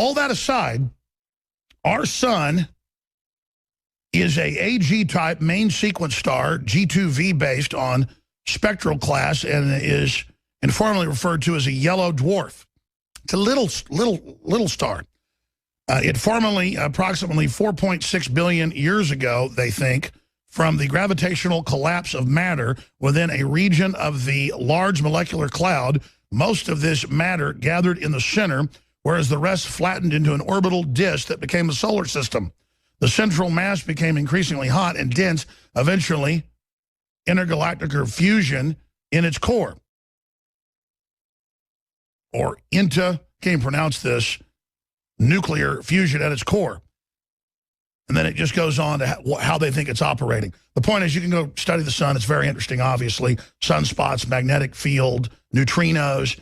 all that aside, our sun is a AG-type main sequence star, G2V based on spectral class, and is informally referred to as a yellow dwarf. It's a little star. It formerly, approximately 4.6 billion years ago, they think, from the gravitational collapse of matter within a region of the large molecular cloud, most of this matter gathered in the center, whereas the rest flattened into an orbital disk that became the solar system. The central mass became increasingly hot and dense, eventually intergalactic fusion in its core. Or can't even pronounce this, nuclear fusion at its core. And then it just goes on to how they think it's operating. The point is, you can go study the sun. It's very interesting, obviously. Sunspots, magnetic field, neutrinos,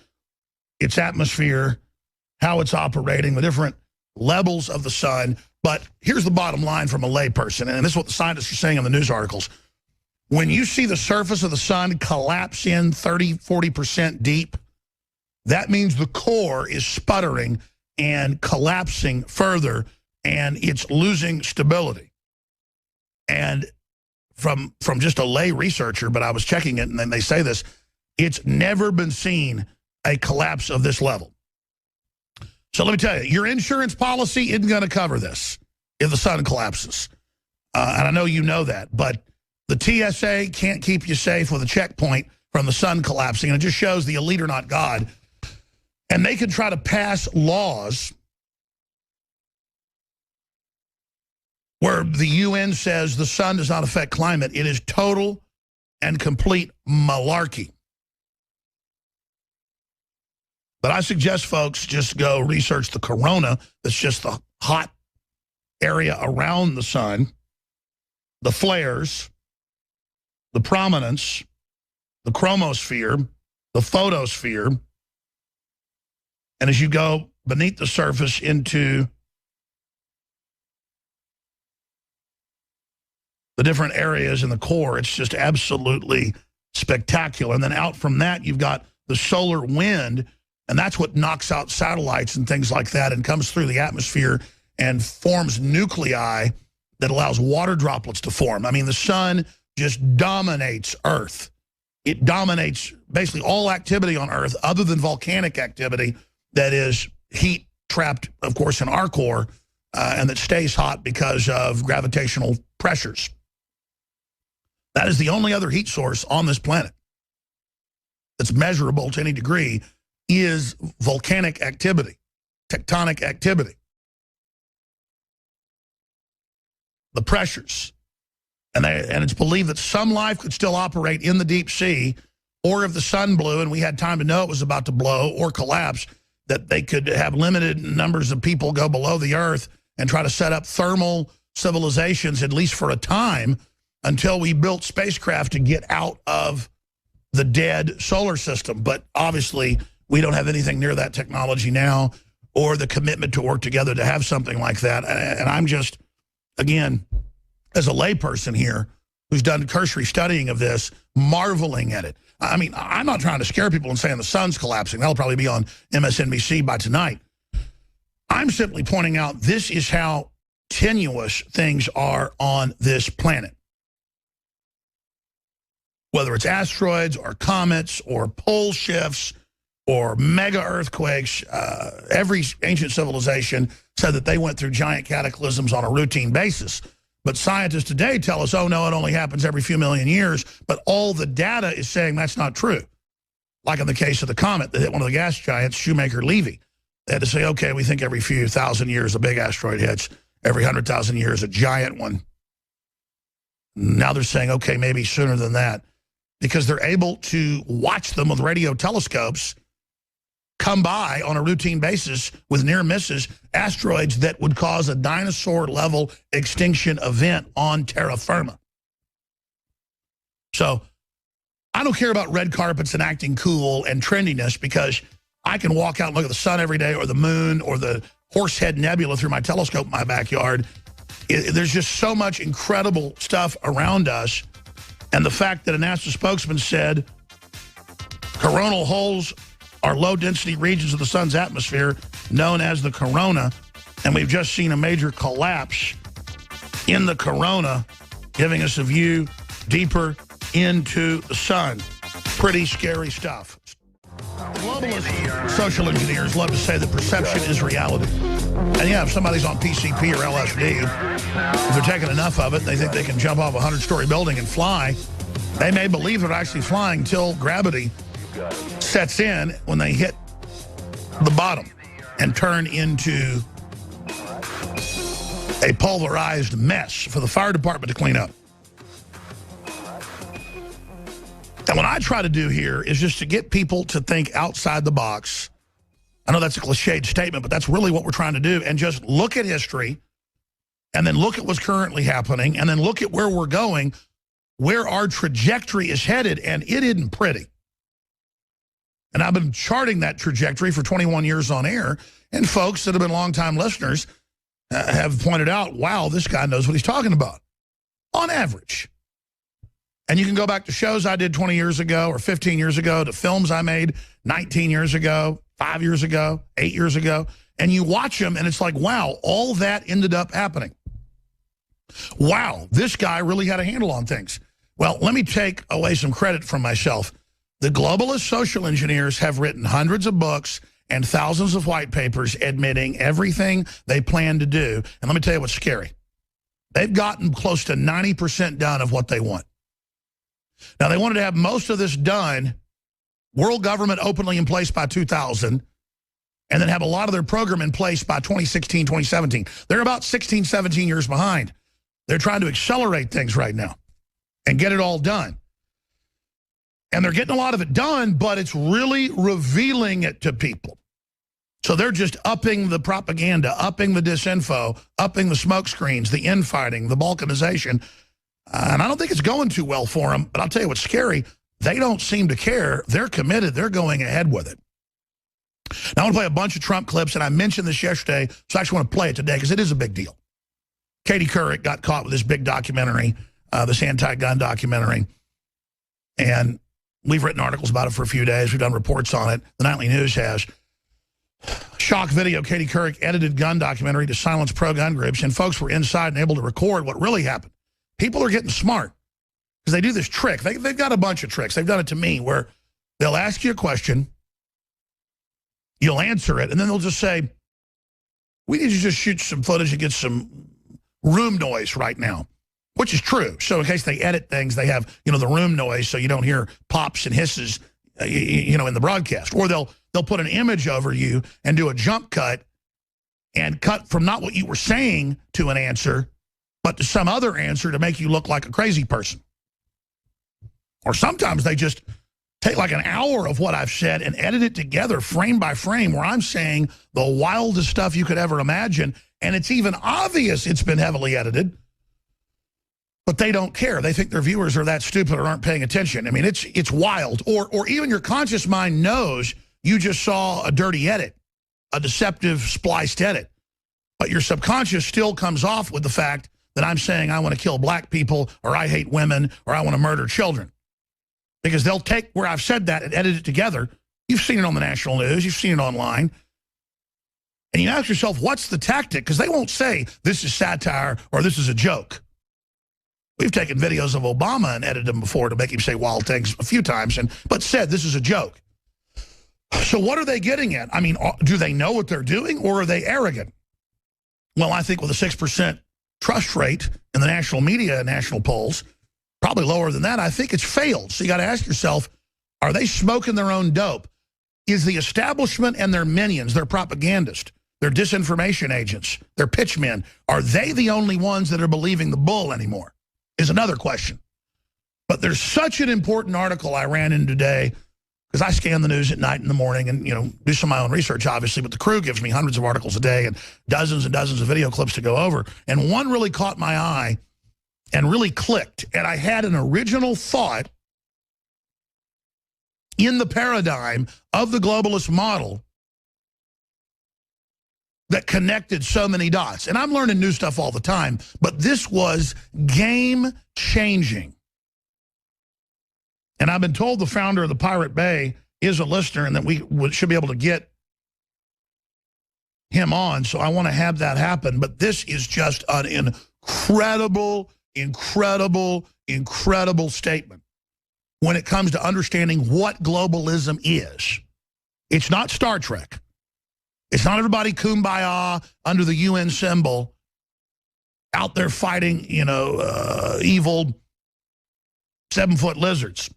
its atmosphere, how it's operating, the different levels of the sun. But here's the bottom line from a layperson, and this is what the scientists are saying in the news articles. When you see the surface of the sun collapse in 30, 40% deep, that means the core is sputtering and collapsing further, and it's losing stability. And from just a lay researcher, but I was checking it, and then they say this, it's never been seen a collapse of this level. So let me tell you, your insurance policy isn't going to cover this if the sun collapses. And I know you know that, but the TSA can't keep you safe with a checkpoint from the sun collapsing, and it just shows the elite are not God. And they can try to pass laws where the UN says the sun does not affect climate. It is total and complete malarkey. But I suggest folks just go research the corona. That's just the hot area around the sun, the flares, the prominence, the chromosphere, the photosphere. And as you go beneath the surface into the different areas in the core, it's just absolutely spectacular. And then out from that, you've got the solar wind, and that's what knocks out satellites and things like that and comes through the atmosphere and forms nuclei that allows water droplets to form. I mean, the sun just dominates Earth. It dominates basically all activity on Earth other than volcanic activity that is heat trapped, of course, in our core and that stays hot because of gravitational pressures. That is the only other heat source on this planet that's measurable to any degree is volcanic activity, tectonic activity. The pressures. And it's believed that some life could still operate in the deep sea, or if the sun blew and we had time to know it was about to blow or collapse, that they could have limited numbers of people go below the Earth and try to set up thermal civilizations, at least for a time, until we built spacecraft to get out of the dead solar system. But obviously, we don't have anything near that technology now or the commitment to work together to have something like that. And I'm just, again, as a layperson here who's done cursory studying of this, marveling at it. I mean, I'm not trying to scare people and saying the sun's collapsing. That'll probably be on MSNBC by tonight. I'm simply pointing out this is how tenuous things are on this planet. Whether it's asteroids or comets or pole shifts or mega earthquakes, every ancient civilization said that they went through giant cataclysms on a routine basis. But scientists today tell us, oh, no, it only happens every few million years. But all the data is saying that's not true. Like in the case of the comet that hit one of the gas giants, Shoemaker-Levy. They had to say, okay, we think every few thousand years a big asteroid hits. Every 100,000 years a giant one. Now they're saying, okay, maybe sooner than that. Because they're able to watch them with radio telescopes come by on a routine basis with near misses, asteroids that would cause a dinosaur-level extinction event on terra firma. So I don't care about red carpets and acting cool and trendiness, because I can walk out and look at the sun every day or the moon or the Horsehead Nebula through my telescope in my backyard. There's just so much incredible stuff around us. And the fact that a NASA spokesman said coronal holes are low-density regions of the sun's atmosphere known as the corona, and we've just seen a major collapse in the corona, giving us a view deeper into the sun. Pretty scary stuff. Globalist social engineers love to say that perception is reality. And yeah, if somebody's on PCP or LSD, if they're taking enough of it, they think they can jump off a 100-story building and fly. They may believe they're actually flying until gravity sets in when they hit the bottom and turn into a pulverized mess for the fire department to clean up. And what I try to do here is just to get people to think outside the box. I know that's a cliched statement, but that's really what we're trying to do. And just look at history, and then look at what's currently happening, and then look at where we're going, where our trajectory is headed, and it isn't pretty. And I've been charting that trajectory for 21 years on air, and folks that have been longtime listeners have pointed out, wow, this guy knows what he's talking about, on average. And you can go back to shows I did 20 years ago or 15 years ago, to films I made 19 years ago, 5 years ago, 8 years ago, and you watch them, and it's like, wow, all that ended up happening. Wow, this guy really had a handle on things. Well, let me take away some credit from myself. The globalist social engineers have written hundreds of books and thousands of white papers admitting everything they plan to do. And let me tell you what's scary. They've gotten close to 90% done of what they want. Now, they wanted to have most of this done, world government openly in place by 2000, and then have a lot of their program in place by 2016, 2017. They're about 16, 17 years behind. They're trying to accelerate things right now and get it all done. And they're getting a lot of it done, but it's really revealing it to people. So they're just upping the propaganda, upping the disinfo, upping the smoke screens, the infighting, the balkanization. And I don't think it's going too well for them, but I'll tell you what's scary. They don't seem to care. They're committed. They're going ahead with it. Now, I want to play a bunch of Trump clips, and I mentioned this yesterday, so I actually want to play it today because it is a big deal. Katie Couric got caught with this big documentary, this anti-gun documentary, and we've written articles about it for a few days. We've done reports on it. The Nightly News has. Shock video, Katie Couric edited gun documentary to silence pro-gun groups, and folks were inside and able to record what really happened. People are getting smart because they do this trick. They've got a bunch of tricks. They've done it to me where they'll ask you a question, you'll answer it, and then they'll just say, we need to just shoot some footage and get some room noise right now, which is true. So in case they edit things, they have, the room noise so you don't hear pops and hisses, in the broadcast. Or they'll put an image over you and do a jump cut and cut from not what you were saying to an answer, but to some other answer to make you look like a crazy person. Or sometimes they just take like an hour of what I've said and edit it together frame by frame where I'm saying the wildest stuff you could ever imagine, and it's even obvious it's been heavily edited, but they don't care. They think their viewers are that stupid or aren't paying attention. I mean, it's wild. Or even your conscious mind knows you just saw a dirty edit, a deceptive spliced edit, but your subconscious still comes off with the fact that I'm saying I want to kill black people, or I hate women, or I want to murder children. Because they'll take where I've said that and edit it together. You've seen it on the national news. You've seen it online. And you ask yourself, what's the tactic? Because they won't say this is satire or this is a joke. We've taken videos of Obama and edited them before to make him say wild things a few times, but said this is a joke. So what are they getting at? I mean, do they know what they're doing, or are they arrogant? Well, I think with a 6% trust rate in the national media and national polls, probably lower than that, I think it's failed. So you got to ask yourself, are they smoking their own dope? Is the establishment and their minions, their propagandists, their disinformation agents, their pitchmen, are they the only ones that are believing the bull anymore? Is another question. But there's such an important article I ran in today, because I scan the news at night and in the morning and, do some of my own research, obviously, but the crew gives me hundreds of articles a day and dozens of video clips to go over. And one really caught my eye and really clicked. And I had an original thought in the paradigm of the globalist model that connected so many dots. And I'm learning new stuff all the time, but this was game-changing. And I've been told the founder of the Pirate Bay is a listener and that we should be able to get him on. So I want to have that happen. But this is just an incredible, incredible, incredible statement when it comes to understanding what globalism is. It's not Star Trek. It's not everybody kumbaya under the UN symbol out there fighting, evil 7-foot lizards.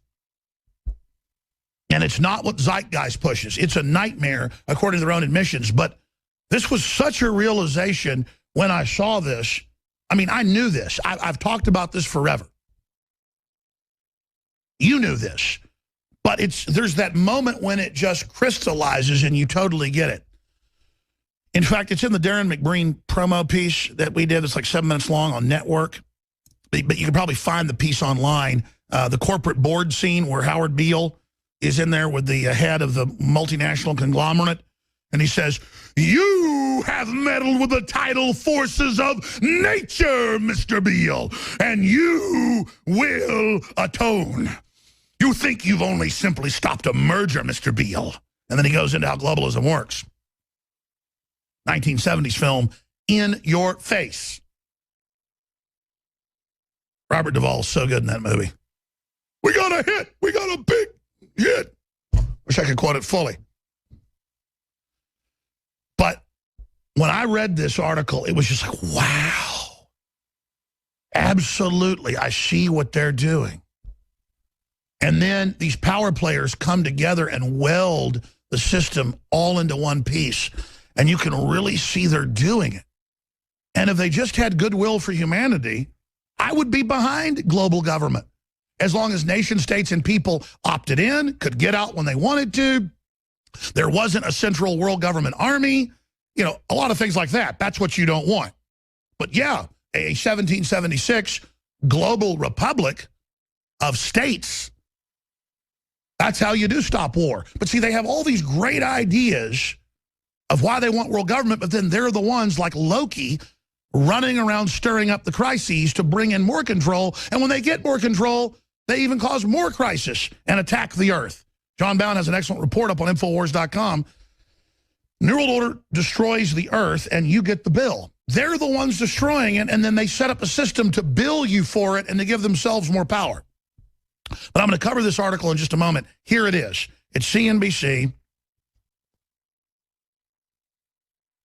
And it's not what Zeitgeist pushes. It's a nightmare, according to their own admissions. But this was such a realization when I saw this. I mean, I knew this. I've talked about this forever. You knew this. But there's that moment when it just crystallizes and you totally get it. In fact, it's in the Darren McBreen promo piece that we did. It's like 7 minutes long on Network. But you can probably find the piece online. The corporate board scene where Howard Beale is in there with the head of the multinational conglomerate. And he says, "You have meddled with the tidal forces of nature, Mr. Beale, and you will atone. You think you've only simply stopped a merger, Mr. Beale." And then he goes into how globalism works. 1970s film, in your face. Robert Duvall's so good in that movie. We got a hit. We got a big hit. Wish I could quote it fully. But when I read this article, it was just like, wow. Absolutely, I see what they're doing. And then these power players come together and weld the system all into one piece. And you can really see they're doing it. And if they just had goodwill for humanity, I would be behind global government. As long as nation states and people opted in, could get out when they wanted to, there wasn't a central world government army, a lot of things like that. That's what you don't want. But yeah, a 1776 global republic of states, that's how you do stop war. But see, they have all these great ideas of why they want world government, but then they're the ones like Loki running around stirring up the crises to bring in more control. And when they get more control, they even cause more crisis and attack the earth. John Bound has an excellent report up on Infowars.com. New World Order destroys the earth and you get the bill. They're the ones destroying it, and then they set up a system to bill you for it and to give themselves more power. But I'm going to cover this article in just a moment. Here it is. It's CNBC.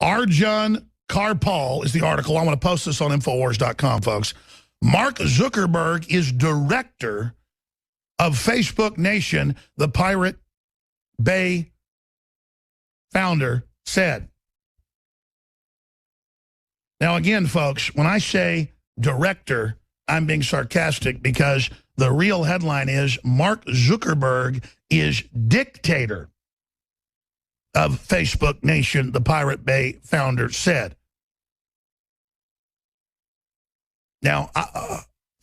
Arjun Karpal is the article. I want to post this on Infowars.com, folks. Mark Zuckerberg is director of Facebook Nation, the Pirate Bay founder said. Now, again, folks, when I say director, I'm being sarcastic because the real headline is Mark Zuckerberg is dictator of Facebook Nation, the Pirate Bay founder said. Now,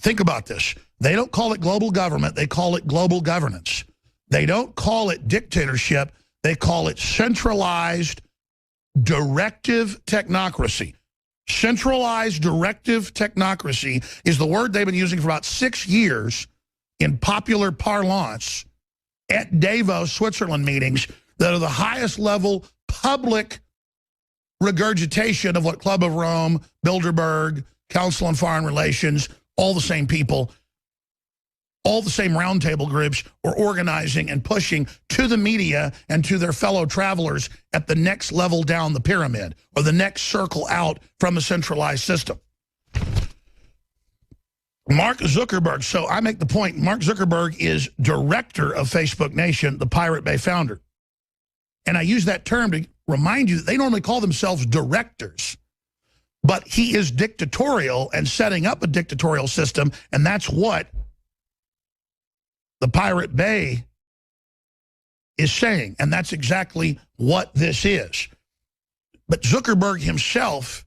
think about this. They don't call it global government. They call it global governance. They don't call it dictatorship. They call it centralized directive technocracy. Centralized directive technocracy is the word they've been using for about 6 years in popular parlance at Davos, Switzerland meetings that are the highest level public regurgitation of what Club of Rome, Bilderberg, Council on Foreign Relations, all the same people, all the same roundtable groups are organizing and pushing to the media and to their fellow travelers at the next level down the pyramid or the next circle out from a centralized system. Mark Zuckerberg, so I make the point, Mark Zuckerberg is director of Facebook Nation, the Pirate Bay founder. And I use that term to remind you that they normally call themselves directors. But he is dictatorial and setting up a dictatorial system, and that's what the Pirate Bay is saying, and that's exactly what this is. But Zuckerberg himself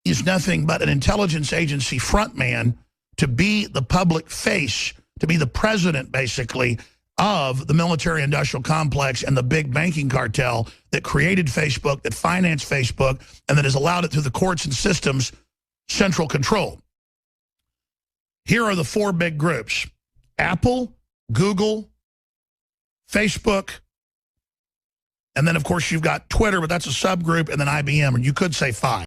is nothing but an intelligence agency frontman to be the public face, to be the president, basically, of the military-industrial complex and the big banking cartel that created Facebook, that financed Facebook, and that has allowed it through the courts and systems central control. Here are the 4 big groups: Apple, Google, Facebook, And then, of course, you've got Twitter, but that's a subgroup, and then IBM, or you could say 5.